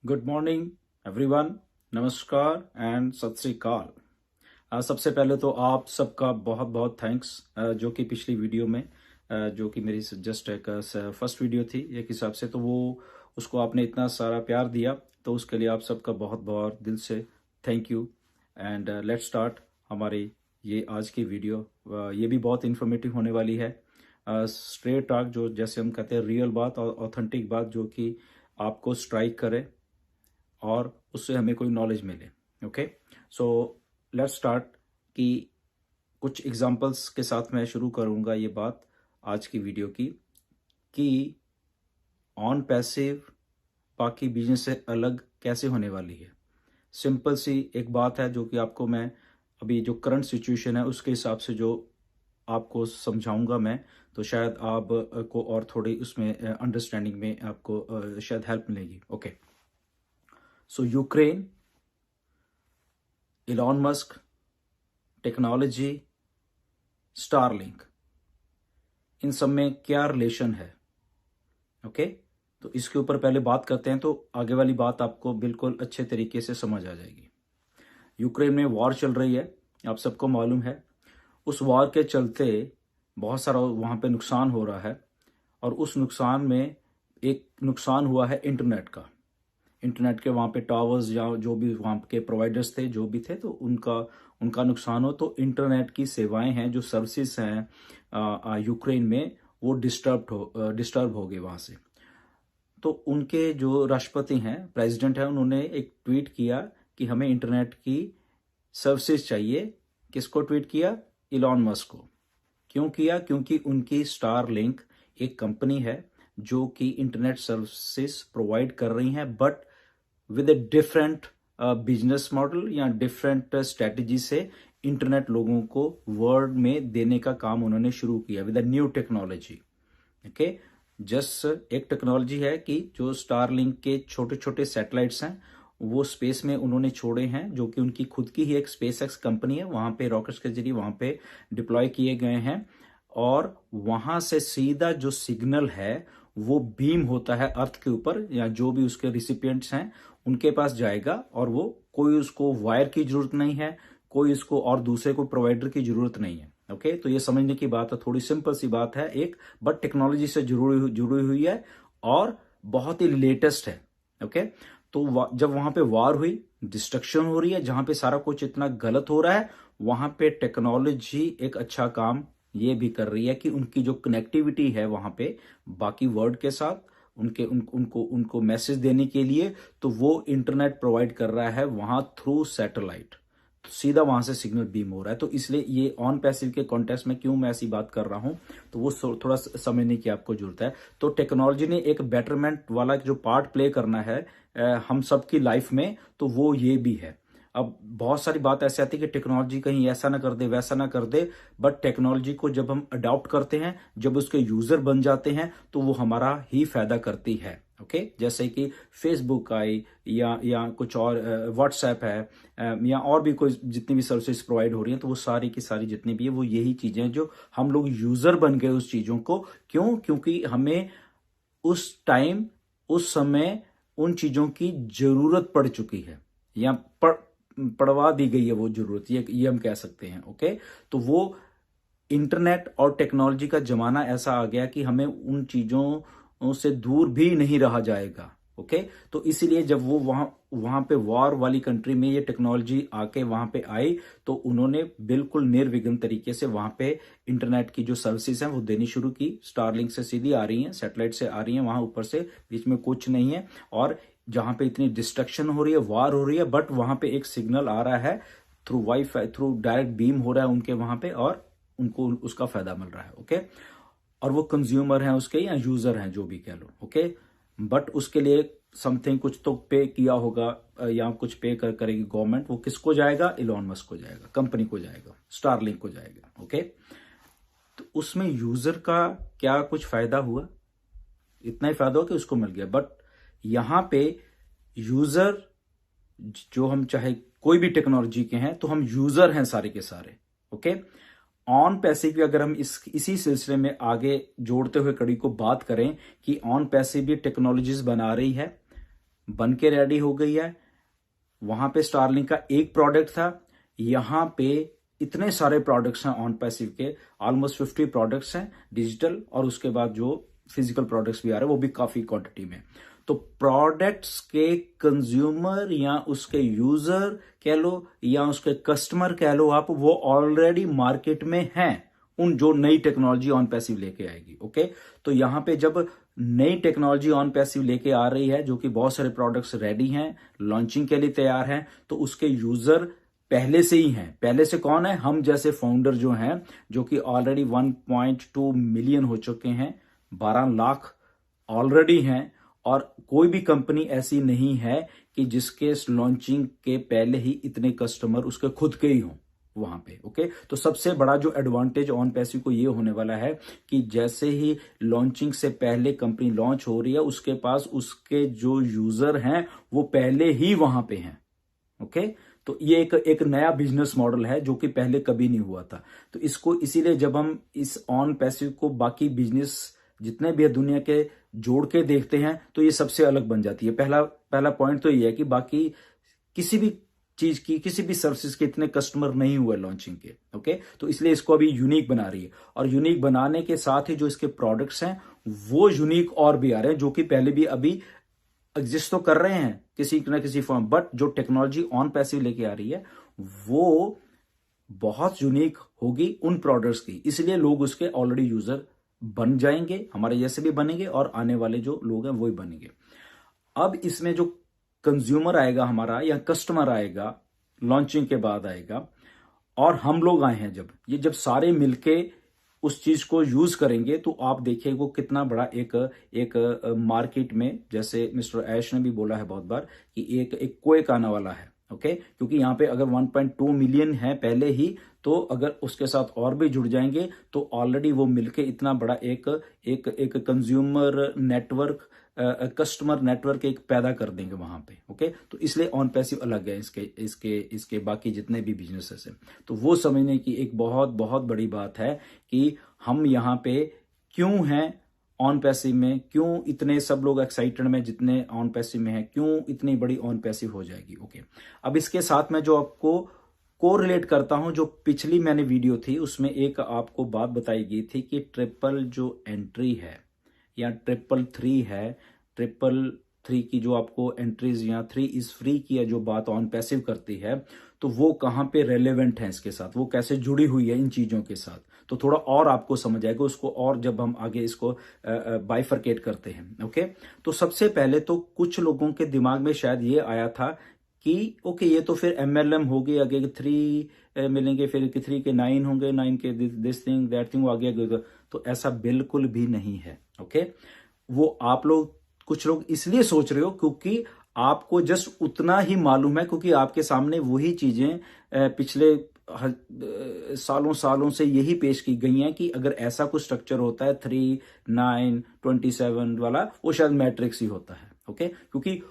Good morning everyone. नमस्कार and सत श्री अकाल। सबसे पहले तो आप सबका बहुत बहुत थैंक्स, जो कि पिछली वीडियो में जो कि मेरी जस्ट एक फर्स्ट वीडियो थी एक हिसाब से, तो वो उसको आपने इतना सारा प्यार दिया, तो उसके लिए आप सबका बहुत बहुत दिल से thank you. And let's start हमारी ये आज की वीडियो। ये भी बहुत इन्फॉर्मेटिव होने वाली है। स्ट्रेट टॉक, जो जैसे हम कहते हैं रियल बात और ऑथेंटिक बात, जो कि आपको स्ट्राइक करे और उससे हमें कोई नॉलेज मिले। Okay, so let's start. कि कुछ एग्जांपल्स के साथ मैं शुरू करूंगा ये बात आज की वीडियो की, कि ऑन पैसिव बाकी बिजनेस से अलग कैसे होने वाली है। सिंपल सी एक बात है जो कि आपको मैं अभी जो करंट सिचुएशन है उसके हिसाब से जो आपको समझाऊंगा मैं, तो शायद आप को और थोड़ी उसमें अंडरस्टैंडिंग में आपको शायद हेल्प मिलेगी। Okay, so Ukraine, Elon Musk, technology, Starlink, इन सब में क्या रिलेशन है। ओके, तो इसके ऊपर पहले बात करते हैं, तो आगे वाली बात आपको बिल्कुल अच्छे तरीके से समझ आ जाएगी। यूक्रेन में वॉर चल रही है, आप सबको मालूम है। उस वॉर के चलते बहुत सारा वहां पे नुकसान हो रहा है, और उस नुकसान में एक नुकसान हुआ है इंटरनेट का। इंटरनेट के वहाँ पे टावर्स या जो भी वहाँ के प्रोवाइडर्स थे, जो भी थे, तो उनका उनका नुकसान हो, तो इंटरनेट की सेवाएं हैं, जो सर्विसेज हैं यूक्रेन में, वो डिस्टर्ब हो गए वहाँ से। तो उनके जो राष्ट्रपति हैं, प्रेसिडेंट हैं, उन्होंने एक ट्वीट किया कि हमें इंटरनेट की सर्विसेज चाहिए। किसको ट्वीट किया? इलॉन मस्क को। क्यों किया? क्योंकि उनकी स्टारलिंक एक कंपनी है जो कि इंटरनेट सर्विसेज प्रोवाइड कर रही है, but with a different business model या डिफरेंट स्ट्रेटजी से इंटरनेट लोगों को वर्ल्ड में देने का काम उन्होंने शुरू किया with a new technology. Okay, just एक टेक्नोलॉजी है कि जो स्टारलिंक के छोटे छोटे सैटेलाइट्स हैं वो स्पेस में उन्होंने छोड़े हैं, जो कि उनकी खुद की ही एक स्पेस एक्स कंपनी है, वहां पे रॉकेट्स के जरिए वहां पे डिप्लॉय किए गए हैं। और वहां से सीधा जो सिग्नल है वो बीम होता है अर्थ के ऊपर, या जो भी उसके रिसिपिएंट्स हैं उनके पास जाएगा, और वो कोई उसको वायर की जरूरत नहीं है, कोई इसको और दूसरे को प्रोवाइडर की जरूरत नहीं है। ओके, तो ये समझने की बात है, थोड़ी सिंपल सी बात है एक, बट टेक्नोलॉजी से जुड़ी हुई है और बहुत ही लेटेस्ट है। ओके, तो जब वहां पे वार हुई, डिस्ट्रक्शन हो रही है, जहां पे सारा कुछ इतना गलत हो रहा है, वहां पे टेक्नोलॉजी एक अच्छा काम ये भी कर रही है कि उनकी जो कनेक्टिविटी है वहां पे बाकी वर्ल्ड के साथ, उनको मैसेज देने के लिए, तो वो इंटरनेट प्रोवाइड कर रहा है वहां थ्रू सैटेलाइट। तो सीधा वहां से सिग्नल बीम हो रहा है। तो इसलिए ये ऑन पैसिव के कॉन्टेक्स्ट में क्यों मैं ऐसी बात कर रहा हूं, तो वो थोड़ा समझने की आपको जरूरत है। तो टेक्नोलॉजी ने एक बेटरमेंट वाला जो पार्ट प्ले करना है हम सबकी लाइफ में, तो वो ये भी है। अब बहुत सारी बात ऐसी आती है कि टेक्नोलॉजी कहीं ऐसा ना कर दे, वैसा ना कर दे, बट टेक्नोलॉजी को जब हम अडॉप्ट करते हैं, जब उसके यूजर बन जाते हैं, तो वो हमारा ही फायदा करती है। ओके, जैसे कि फेसबुक आई, या कुछ और व्हाट्सएप है, या और भी कोई जितनी भी सर्विसेज प्रोवाइड हो रही हैं, तो वो सारी की सारी जितनी भी है वो यही चीजें जो हम लोग यूजर बन गए उस चीजों को। क्यों? क्योंकि हमें उस टाइम, उस समय उन चीजों की जरूरत पड़ चुकी है, या पड़वा दी गई है वो जरूरत, ये हम कह सकते हैं। ओके, तो वो इंटरनेट और टेक्नोलॉजी का जमाना ऐसा आ गया कि हमें उन चीजों से दूर भी नहीं रहा जाएगा। ओके, तो इसीलिए जब वो वहां पे वॉर वाली कंट्री में ये टेक्नोलॉजी आके वहां पे आई, तो उन्होंने बिल्कुल निर्विघ्न तरीके से वहां पे इंटरनेट की जो सर्विसेज हैं वो देनी शुरू की। स्टारलिंक से सीधी आ रही हैं, सैटेलाइट से आ रही हैं, वहां ऊपर से बीच में कुछ नहीं है। और जहां पे इतनी डिस्ट्रक्शन हो रही है, वार हो रही है, बट वहां पे एक सिग्नल आ रहा है through wifi, through direct beam हो रहा है उनके वहां पे, और उनको उसका फायदा मिल रहा है। ओके, और वो कंज्यूमर हैं उसके, या यूजर हैं, जो भी कह लो। ओके, बट उसके लिए समथिंग कुछ तो पे किया होगा, या कुछ पे करेगी गवर्नमेंट। वो किसको जाएगा? इलॉन मस्क को जाएगा, कंपनी को जाएगा, स्टारलिंक को जाएगा। ओके, तो उसमें यूजर का क्या कुछ फायदा हुआ? इतना ही फायदा हो कि उसको मिल गया, बट यहां पे यूजर, जो हम चाहे कोई भी टेक्नोलॉजी के हैं, तो हम यूजर हैं सारे के सारे। ओके, ऑन पैसिव की अगर हम इसी सिलसिले में आगे जोड़ते हुए कड़ी को बात करें कि ऑन पैसिव भी टेक्नोलॉजीज बना रही है, बन के रेडी हो गई है। वहां पे स्टारलिंक का एक प्रोडक्ट था, यहां पे इतने सारे प्रोडक्ट्स हैं ऑन पैसिव के, ऑलमोस्ट 50 प्रोडक्ट्स हैं डिजिटल, और उसके बाद जो फिजिकल प्रोडक्ट्स भी आ रहे हैं वो भी काफी क्वांटिटी में। तो प्रोडक्ट्स के कंज्यूमर या उसके यूजर कह लो या उसके कस्टमर कह लो आप, वो ऑलरेडी मार्केट में हैं, उन जो नई टेक्नोलॉजी ऑन पैसिव लेके आएगी। ओके, तो यहां पे जब नई टेक्नोलॉजी ऑन पैसिव लेके आ रही है, जो कि बहुत सारे प्रोडक्ट्स रेडी हैं, लॉन्चिंग के लिए तैयार हैं, तो उसके यूजर पहले से ही हैं। पहले से कौन है? हम जैसे फाउंडर जो हैं, जो कि ऑलरेडी 1.2 मिलियन हो चुके हैं, 12 लाख ऑलरेडी हैं, और कोई भी कंपनी ऐसी नहीं है कि जिसके लॉन्चिंग के पहले ही इतने कस्टमर उसके खुद के ही हों वहां पे। ओके, तो सबसे बड़ा जो एडवांटेज ऑन पैसिव को ये होने वाला है कि जैसे ही लॉन्चिंग से पहले कंपनी लॉन्च हो रही है, उसके पास उसके जो यूजर हैं वो पहले ही वहां पे हैं। ओके, तो ये एक नया बिजनेस मॉडल है जो कि पहले कभी नहीं हुआ था। तो इसको इसीलिए जब हम इस ऑन पैसिव को बाकी बिजनेस जितने भी दुनिया के जोड़ के देखते हैं तो ये सबसे अलग बन जाती है। पहला पॉइंट तो ये है कि बाकी किसी भी चीज की, किसी भी सर्विसेज के इतने कस्टमर नहीं हुए लॉन्चिंग के। ओके, तो इसलिए इसको अभी यूनिक बना रही है, और यूनिक बनाने के साथ ही जो इसके प्रोडक्ट्स हैं वो यूनिक और भी आ रहे हैं, जो कि पहले भी अभी एग्जिस्ट तो कर रहे हैं किसी न किसी फॉर्म, बट जो टेक्नोलॉजी ऑन पैसिव लेके आ रही है वो बहुत यूनिक होगी उन प्रोडक्ट्स की, इसलिए लोग उसके ऑलरेडी यूजर बन जाएंगे, हमारे जैसे भी बनेंगे, और आने वाले जो लोग हैं वो ही बनेंगे। अब इसमें जो कंज्यूमर आएगा हमारा या कस्टमर आएगा, लॉन्चिंग के बाद आएगा, और हम लोग आए हैं जब सारे मिलके उस चीज को यूज करेंगे, तो आप देखिए वो कितना बड़ा एक मार्केट में, जैसे मिस्टर ऐश ने भी बोला है बहुत बार कि एक कोएक आने वाला है। ओके, क्योंकि यहाँ पे अगर 1.2 मिलियन है पहले ही, तो अगर उसके साथ और भी जुड़ जाएंगे तो ऑलरेडी वो मिलके इतना बड़ा एक कंज्यूमर नेटवर्क, कस्टमर नेटवर्क एक पैदा कर देंगे वहां पे। ओके, तो इसलिए ऑन पैसिव अलग है इसके बाकी जितने भी बिजनेसेस हैं। तो वो समझने की एक बहुत बहुत बड़ी बात है कि हम यहाँ पे क्यों हैं ऑन पैसिव में, क्यों इतने सब लोग एक्साइटेड में जितने ऑन पैसिव में है, क्यों इतनी बड़ी ऑन पैसिव हो जाएगी। ओके, अब इसके साथ में जो आपको कोरिलेट करता हूं, जो पिछली मैंने वीडियो थी उसमें एक आपको बात बताई गई थी कि ट्रिपल जो एंट्री है या 333 है, 333 की जो आपको एंट्रीज या 3 इज फ्री की है जो बात ऑन पैसिव करती है, तो वो कहां पे रेलेवेंट है इसके साथ, वो कैसे जुड़ी हुई है इन चीजों के साथ, तो थोड़ा और आपको समझ आएगा उसको, और जब हम आगे इसको बाइफरकेट करते हैं। ओके, तो सबसे पहले तो कुछ लोगों के दिमाग में शायद ये आया था कि ओके ये तो फिर MLM हो गई, आगे 3 मिलेंगे, फिर 3 के 9 होंगे, 9 के दिस थिंग दैट थिंग, वो आगे। तो ऐसा बिल्कुल भी नहीं है। ओके, वो आप लोग कुछ लोग इसलिए सोच रहे हो क्योंकि आपको जस्ट उतना ही मालूम है, क्योंकि आपके सामने वही चीजें पिछले सालों से यही पेश की गई हैं कि अगर ऐसा कुछ स्ट्रक्चर होता है 3, 9, 27 वाला, वो शायद मैट्रिक्स ही होता है। ओके, क्योंकि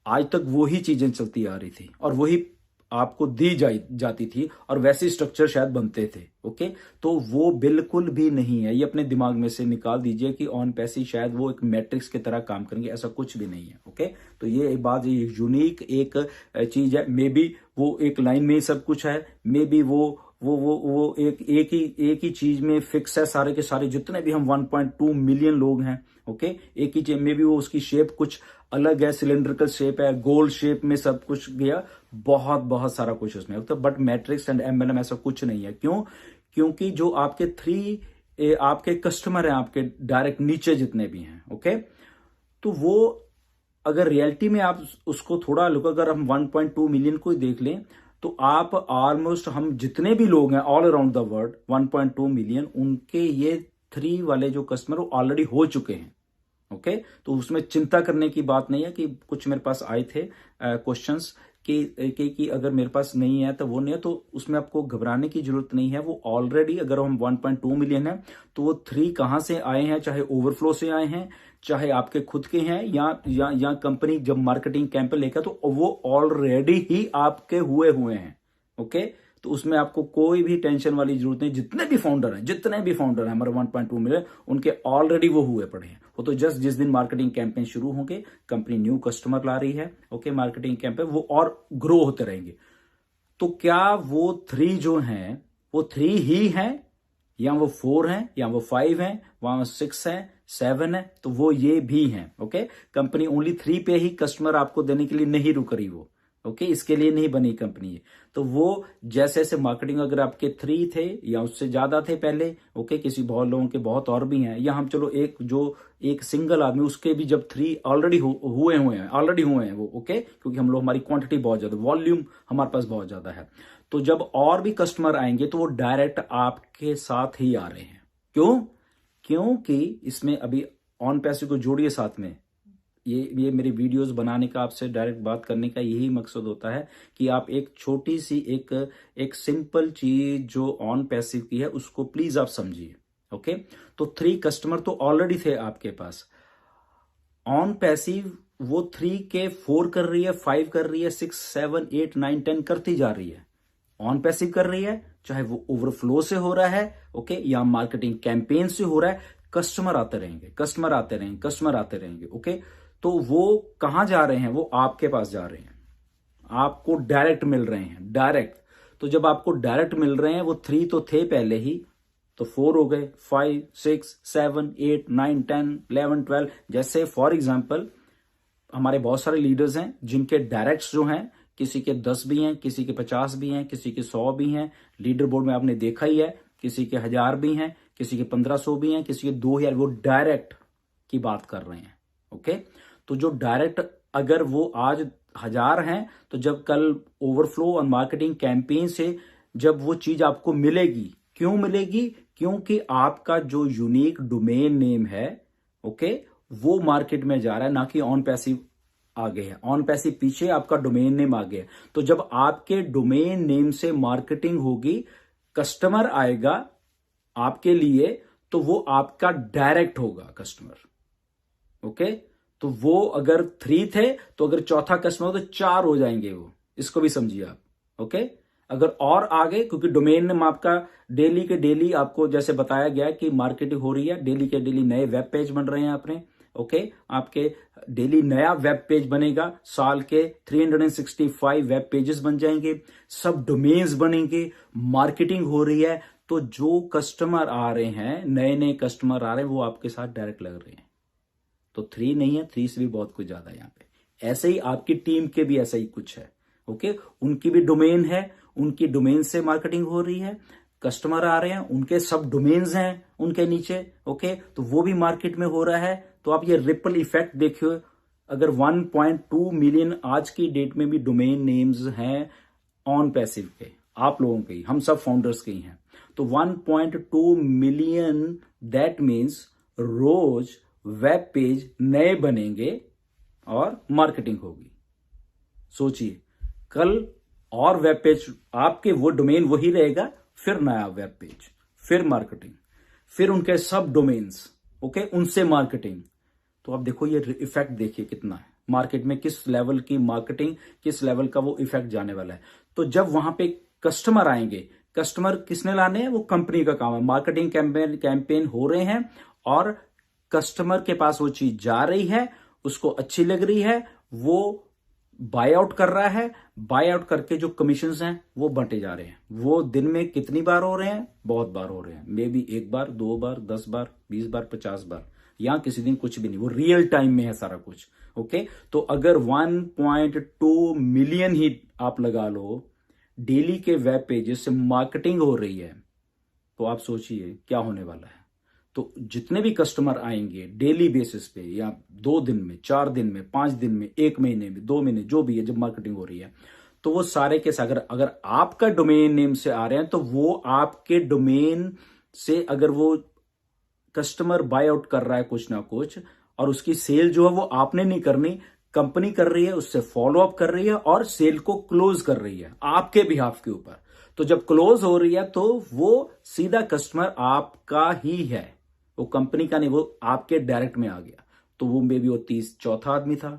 आज तक वही चीजें चलती आ रही थी और वही आपको दी जाती थी और वैसे स्ट्रक्चर शायद बनते थे। ओके, तो वो बिल्कुल भी नहीं है, ये अपने दिमाग में से निकाल दीजिए कि ऑन पैसिव शायद वो एक मैट्रिक्स की तरह काम करेंगे, ऐसा कुछ भी नहीं है। ओके, तो ये एक बात, ये यूनिक एक चीज है। मे बी वो एक लाइन में ही सब कुछ है, मे बी वो एक ही चीज में फिक्स है, सारे के सारे जितने भी हम 1.2 मिलियन लोग हैं। ओके, एक ही चीज, मे बी वो उसकी शेप कुछ अलग है, सिलेंड्रिकल शेप है, गोल शेप में सब कुछ गया, बहुत सारा कुछ उसमें, तो बट मैट्रिक्स एंड MLM ऐसा कुछ नहीं है। क्यों? क्योंकि जो आपके 3 आपके कस्टमर हैं, आपके डायरेक्ट नीचे जितने भी हैं, ओके, तो वो अगर रियलिटी में आप उसको थोड़ा लुक, अगर हम 1.2 मिलियन को ही देख लें तो आप ऑलमोस्ट, हम जितने भी लोग हैं all around the world 1.2 million, उनके ये 3 वाले जो कस्टमर वो ऑलरेडी हो चुके हैं। ओके, तो उसमें चिंता करने की बात नहीं है कि कुछ मेरे पास आए थे क्वेश्चंस कि अगर मेरे पास नहीं है तो वो नहीं है, तो उसमें आपको घबराने की जरूरत नहीं है। वो ऑलरेडी, अगर हम 1.2 मिलियन है तो वो 3 कहां से आए हैं, चाहे ओवरफ्लो से आए हैं, चाहे आपके खुद के हैं, या कंपनी जब मार्केटिंग कैंपेन लेकर, तो वो ऑलरेडी ही आपके हुए हैं। ओके, तो तो उसमें आपको कोई भी टेंशन वाली जरूरत नहीं। जितने भी फाउंडर हैं हमारे 1.2 मिलियन, उनके ऑलरेडी वो हुए पड़े हैं। वो तो जस्ट जिस दिन मार्केटिंग कैंपेन शुरू होंगे, कंपनी न्यू कस्टमर ला रही है, ओके, मार्केटिंग कैंपेन वो और ग्रो होते रहेंगे। तो क्या वो 3 जो हैं वो 3 ही हैं, या वो 4 हैं, या वो 5 हैं, वहां 6 हैं, 7 है, तो वो ये भी हैं। ओके, कंपनी ओनली 3 पे ही कस्टमर आपको देने के लिए नहीं रुक रही वो। ओके, इसके लिए नहीं बनी कंपनी है। तो वो जैसे जैसे मार्केटिंग, अगर आपके 3 थे या उससे ज्यादा थे पहले, ओके, किसी बहुत लोगों के बहुत और भी हैं, या हम चलो एक सिंगल आदमी उसके भी जब 3 ऑलरेडी हुए हैं वो, ओके, क्योंकि हम लोग, हमारी क्वांटिटी बहुत ज्यादा, वॉल्यूम हमारे पास बहुत ज्यादा है। तो जब और भी कस्टमर आएंगे तो वो डायरेक्ट आपके साथ ही आ रहे हैं। क्योंकि इसमें अभी ऑन पैसिव को जोड़िए साथ में। ये मेरी वीडियोस बनाने का, आपसे डायरेक्ट बात करने का यही मकसद होता है कि आप एक छोटी सी एक सिंपल चीज जो ऑन पैसिव की है उसको प्लीज आप समझिए। ओके, तो 3 कस्टमर तो ऑलरेडी थे आपके पास। ऑन पैसिव वो 3 के 4 कर रही है, 5 कर रही है, 6, 7, 8, 9, 10 करती जा रही है। ऑन पैसिव कर रही है, चाहे वो ओवरफ्लो से हो रहा है, ओके, या मार्केटिंग कैंपेन से हो रहा है, कस्टमर आते रहेंगे। ओके, तो वो कहां जा रहे हैं? वो आपके पास जा रहे हैं, आपको डायरेक्ट मिल रहे हैं, डायरेक्ट। तो जब आपको डायरेक्ट मिल रहे हैं, वो 3 तो थे पहले ही, तो 4 हो गए, 5, 6, 7, 8, 9, 10, 11, 12। जैसे फॉर एग्जाम्पल हमारे बहुत सारे लीडर्स हैं जिनके डायरेक्ट्स जो हैं, किसी के 10 भी हैं, किसी के 50 भी हैं, किसी के 100 भी हैं। लीडर बोर्ड में आपने देखा ही है, किसी के 1000 भी हैं, किसी के 1500 भी हैं, किसी के 2000। वो डायरेक्ट की बात कर रहे हैं। ओके, तो जो डायरेक्ट, अगर वो आज 1000 हैं, तो जब कल ओवरफ्लो और मार्केटिंग कैंपेन से जब वो चीज आपको मिलेगी, क्यों मिलेगी? क्योंकि आपका जो यूनिक डोमेन नेम है, ओके, वो मार्केट में जा रहा है, ना कि ऑन पैसिव आगे है। ऑन पैसिव पीछे, आपका डोमेन नेम आगे है। तो जब आपके डोमेन नेम से मार्केटिंग होगी, कस्टमर आएगा आपके लिए, तो वो आपका डायरेक्ट होगा कस्टमर। ओके, तो वो अगर 3 थे, तो अगर चौथा कस्टमर तो 4 हो जाएंगे वो, इसको भी समझिए आप। ओके, अगर और आगे, क्योंकि डोमेन नेम आपका डेली के डेली, आपको जैसे बताया गया कि मार्केटिंग हो रही है, डेली के डेली नए वेब पेज बन रहे हैं अपने। ओके, आपके डेली नया वेब पेज बनेगा, साल के 365 वेब पेजेस बन जाएंगे, सब डोमेन्स बनेंगे, मार्केटिंग हो रही है। तो जो कस्टमर आ रहे हैं, नए कस्टमर आ रहे हैं, वो आपके साथ डायरेक्ट लग रहे हैं। तो 3 नहीं है, 3 से भी बहुत कुछ ज्यादा है यहाँ पे। ऐसे ही आपकी टीम के भी ऐसा ही कुछ है। ओके, उनकी भी डोमेन है, उनकी डोमेन से मार्केटिंग हो रही है, कस्टमर आ रहे हैं, उनके सब डोमेन्स हैं उनके नीचे। ओके, तो वो भी मार्केट में हो रहा है। तो आप ये रिपल इफेक्ट देखिए, अगर 1.2 मिलियन आज की डेट में भी डोमेन नेम्स हैं ऑन पैसिव के, आप लोगों के ही, हम सब फाउंडर्स के ही हैं, तो 1.2 मिलियन, दैट मीन्स रोज वेब पेज नए बनेंगे और मार्केटिंग होगी। सोचिए, कल और वेब पेज, आपके वो डोमेन वही रहेगा, फिर नया वेब पेज, फिर मार्केटिंग, फिर उनके सब डोमेन्स, ओके, उनसे मार्केटिंग। तो आप देखो, ये इफेक्ट देखिए कितना है मार्केट में, किस लेवल की मार्केटिंग, किस लेवल का वो इफेक्ट जाने वाला है। तो जब वहां पे कस्टमर आएंगे, कस्टमर किसने लाने हैं? वो कंपनी का काम है। मार्केटिंग कैंपेन हो रहे हैं और कस्टमर के पास वो चीज जा रही है, उसको अच्छी लग रही है, वो बाय आउट कर रहा है। बाय आउट करके जो कमीशंस हैं वो बंटे जा रहे हैं। वो दिन में कितनी बार हो रहे हैं? बहुत बार हो रहे हैं। मे बी 1 बार, 2 बार, 10 बार, 20 बार, 50 बार, या किसी दिन कुछ भी नहीं। वो रियल टाइम में है सारा कुछ। ओके, तो अगर 1.2 मिलियन ही आप लगा लो, डेली के वेब पेजेस से मार्केटिंग हो रही है, तो आप सोचिए क्या होने वाला है। तो जितने भी कस्टमर आएंगे डेली बेसिस पे, या 2 दिन में, 4 दिन में, 5 दिन में, 1 महीने में, 2 महीने, जो भी है, जब मार्केटिंग हो रही है, तो वो सारे के साथ, अगर आपका डोमेन नेम से आ रहे हैं, तो वो आपके डोमेन से, अगर वो कस्टमर बाय आउट कर रहा है कुछ ना कुछ, और उसकी सेल जो है वो आपने नहीं करनी, कंपनी कर रही है, उससे फॉलो अप कर रही है और सेल को क्लोज कर रही है आपके बिहाफ के ऊपर। तो जब क्लोज हो रही है, तो वो सीधा कस्टमर आपका ही है, वो कंपनी का नहीं, वो आपके डायरेक्ट में आ गया। तो वो मे बी वो 30 चौथा आदमी था,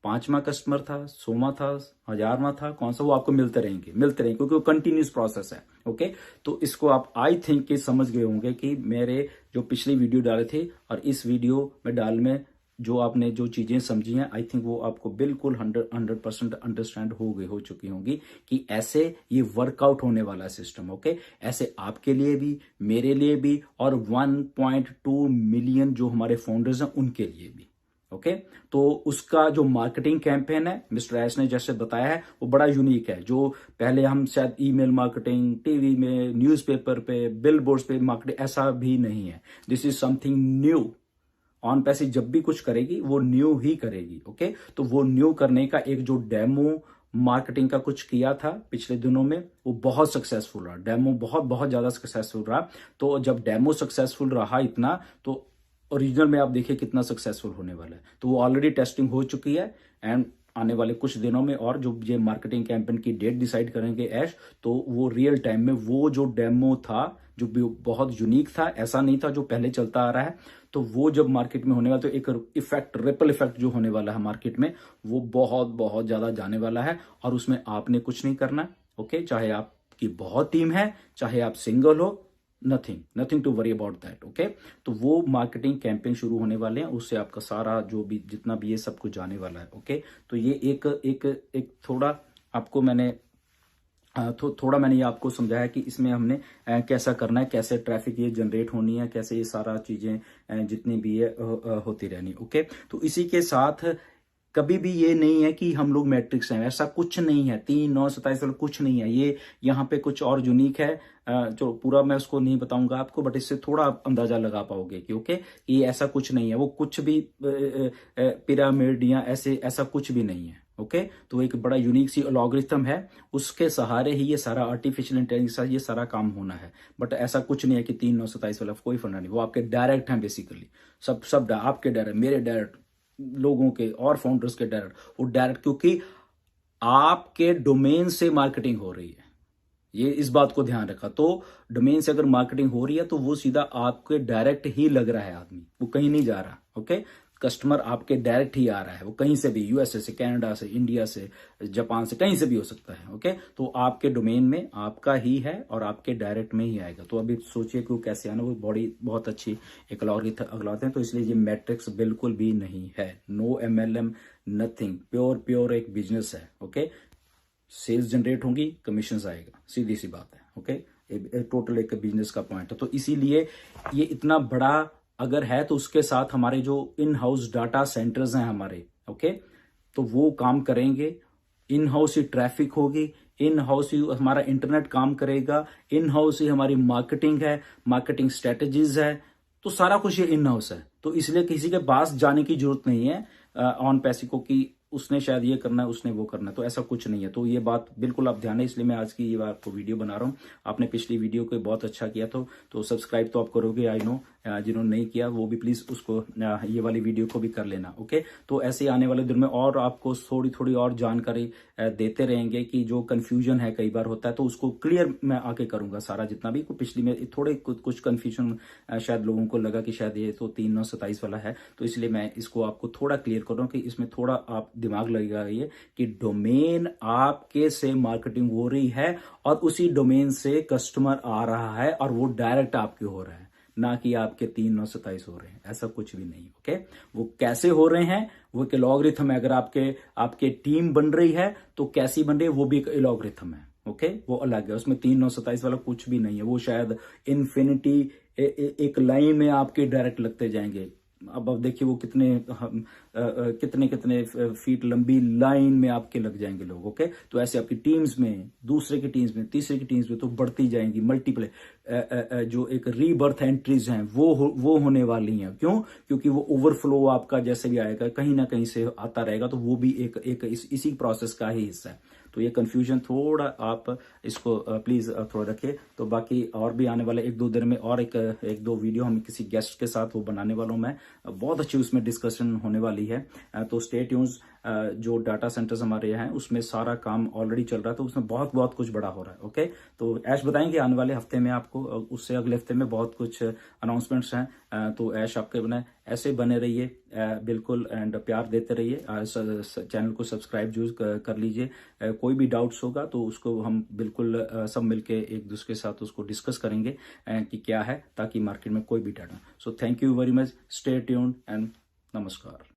5वां कस्टमर था, 100वां था, 1000वां था, कौन सा, वो आपको मिलते रहेंगे क्योंकि वो कंटिन्यूस प्रोसेस है। ओके, तो इसको आप आई थिंक कि समझ गए होंगे कि मेरे जो पिछली वीडियो डाले थे और इस वीडियो में डाल में जो आपने जो चीजें समझी हैं, आई थिंक वो आपको बिल्कुल 100% अंडरस्टैंड हो चुकी होंगी कि ऐसे ये वर्कआउट होने वाला सिस्टम। ओके, ऐसे आपके लिए भी, मेरे लिए भी और 1.2 मिलियन जो हमारे फाउंडर्स हैं उनके लिए भी। ओके, तो उसका जो मार्केटिंग कैंपेन है मिस्टर एस ने जैसे बताया है वो बड़ा यूनिक है। जो पहले हम शायद ईमेल मार्केटिंग, टीवी में, न्यूज़पेपर पे, बिलबोर्ड्स पे मार्केटिंग, ऐसा भी नहीं है। This is something new. On पैसे जब भी कुछ करेगी वो न्यू ही करेगी। ओके, तो वो न्यू करने का एक जो डेमो मार्केटिंग का कुछ किया था पिछले दिनों में, वो बहुत सक्सेसफुल रहा। डेमो बहुत बहुत ज्यादा सक्सेसफुल रहा। तो जब डेमो सक्सेसफुल रहा इतना, तो ओरिजिनल में आप देखिए कितना सक्सेसफुल होने वाला है। तो वो ऑलरेडी टेस्टिंग हो चुकी है एंड आने वाले कुछ दिनों में, और जो ये मार्केटिंग कैंपेन की डेट डिसाइड करेंगे ऐश, तो वो रियल टाइम में वो जो डेमो था जो बहुत यूनिक था, ऐसा नहीं था जो पहले चलता आ रहा है, तो वो जब मार्केट में होने वाला, तो एक इफेक्ट, रिपल इफेक्ट जो होने वाला है मार्केट में, वो बहुत बहुत ज्यादा जाने वाला है। और उसमें आपने कुछ नहीं करना। ओके, चाहे आपकी बहुत टीम है, चाहे आप सिंगल हो, nothing to worry about that. Okay, तो वो मार्केटिंग कैंपेन शुरू होने वाले हैं, उससे आपका सारा जो भी जितना भी ये सब कुछ जाने वाला है। ओके, तो ये एक थोड़ा आपको मैंने थोड़ा मैंने ये आपको समझाया कि इसमें हमने कैसा करना है, कैसे ट्रैफिक ये जनरेट होनी है, कैसे ये सारा चीजें जितनी भी है होती रहनी। ओके, तो इसी के साथ कभी भी ये नहीं है कि हम लोग मैट्रिक्स हैं, ऐसा कुछ नहीं है। 3, 9, 27 वाला कुछ नहीं है। ये यहाँ पे कुछ और यूनिक है, जो पूरा मैं उसको नहीं बताऊंगा आपको, बट इससे थोड़ा आप अंदाजा लगा पाओगे कि ओके ये ऐसा कुछ नहीं है, वो कुछ भी पिरामिड या ऐसा कुछ भी नहीं है। ओके, तो एक बड़ा यूनिक सी अलॉग्रिथम है, उसके सहारे ही ये सारा आर्टिफिशियल इंटेलिजेंस ये सारा काम होना है। बट ऐसा कुछ नहीं है कि 3, 9, 27 वाला कोई फंडा नहीं, वो आपके डायरेक्ट हैं बेसिकली। सब आपके डायरेक्ट, मेरे डायरेक्ट, लोगों के और फाउंडर्स के डायरेक्ट, वो डायरेक्ट, क्योंकि आपके डोमेन से मार्केटिंग हो रही है, ये इस बात को ध्यान रखा। तो डोमेन से अगर मार्केटिंग हो रही है तो वो सीधा आपके डायरेक्ट ही लग रहा है आदमी, वो कहीं नहीं जा रहा। ओके, कस्टमर आपके डायरेक्ट ही आ रहा है, वो कहीं से भी, यूएसए से, कनाडा से, इंडिया से, जापान से, कहीं से भी हो सकता है। ओके, तो आपके डोमेन में आपका ही है और आपके डायरेक्ट में ही आएगा। तो अभी सोचिए कि वो कैसे आना, वो बड़ी बहुत अच्छी एक अलॉरिथम है। तो इसलिए ये मैट्रिक्स बिल्कुल भी नहीं है, नो MLM, नथिंग, प्योर एक बिजनेस है। ओके, सेल्स जनरेट होंगी, कमीशन आएगा, सीधी सी बात है। ओके, टोटल एक बिजनेस का पॉइंट है। तो इसीलिए ये इतना बड़ा अगर है, तो उसके साथ हमारे जो इन हाउस डाटा सेंटर्स हैं हमारे, ओके, तो वो काम करेंगे। इन हाउस ही ट्रैफिक होगी, इन हाउस ही हमारा इंटरनेट काम करेगा, इन हाउस ही हमारी मार्केटिंग है, मार्केटिंग स्ट्रेटेजीज है, तो सारा कुछ ये इन हाउस है। तो इसलिए किसी के पास जाने की जरूरत नहीं है ऑन पैसे को कि उसने शायद ये करना है, उसने वो करना है, तो ऐसा कुछ नहीं है। तो ये बात बिल्कुल आप ध्यान है, इसलिए मैं आज की ये आपको वीडियो बना रहा हूँ। आपने पिछली वीडियो को बहुत अच्छा किया तो सब्सक्राइब तो आप करोगे, आई नो। जिन्होंने नहीं किया वो भी प्लीज उसको ये वाली वीडियो को भी कर लेना। ओके, तो ऐसे आने वाले दिन में और आपको थोड़ी और जानकारी देते रहेंगे कि जो कंफ्यूजन है कई बार होता है, तो उसको क्लियर मैं आके करूंगा सारा, जितना भी पिछली में थोड़े कुछ कंफ्यूजन शायद लोगों को लगा कि शायद ये तो 3, 9, 27 वाला है, तो इसलिए मैं इसको आपको थोड़ा क्लियर कर रहा हूँ कि इसमें थोड़ा आप दिमाग लगाइए कि डोमेन आपके से मार्केटिंग हो रही है और उसी डोमेन से कस्टमर आ रहा है और वो डायरेक्ट आपके हो रहा है, ना कि आपके 3, 9, 27 हो रहे हैं, ऐसा कुछ भी नहीं। ओके, वो कैसे हो रहे हैं, वो एक लॉगरिथम है। अगर आपके टीम बन रही है तो कैसी बन रही है, वो भी एक लॉगरिथम है। ओके, वो अलग है, उसमें 3, 9, 27 वाला कुछ भी नहीं है। वो शायद इन्फिनिटी एक लाइन में आपके डायरेक्ट लगते जाएंगे। अब देखिए वो कितने फीट लंबी लाइन में आपके लग जाएंगे लोग। ओके, तो ऐसे आपकी टीम्स में, दूसरे की टीम्स में, तीसरे की टीम्स में तो बढ़ती जाएंगी। मल्टीपल जो एक रीबर्थ एंट्रीज हैं वो होने वाली हैं। क्यों? क्योंकि वो ओवरफ्लो आपका जैसे भी आएगा, कहीं ना कहीं से आता रहेगा, तो वो भी एक इसी प्रोसेस का ही हिस्सा है। तो ये कंफ्यूजन थोड़ा आप इसको प्लीज थोड़ा रखिए। तो बाकी और भी आने वाले 1-2 दिन में और एक 2 वीडियो हम किसी गेस्ट के साथ वो बनाने वाला हूं मैं, बहुत अच्छी उसमें डिस्कशन होने वाली वाली है। तो स्टे ट्यून्स। जो डाटा सेंटर्स हमारे हैं उसमें सारा काम ऑलरेडी चल रहा है, तो उसमें बहुत बहुत कुछ बड़ा हो रहा है। ओके, तो ऐश बताएंगे आने वाले हफ्ते में आपको, उससे अगले हफ्ते में बहुत कुछ अनाउंसमेंट्स हैं। तो ऐश आपके बने ऐसे बने रहिए बिल्कुल, एंड प्यार देते रहिए। चैनल को सब्सक्राइब जरूर कर लीजिए। कोई भी डाउट्स होगा तो उसको हम बिल्कुल सब मिलके एक दूसरे के साथ उसको डिस्कस करेंगे कि क्या है, ताकि मार्केट में कोई भी data. So thank you very much, stay tuned and नमस्कार।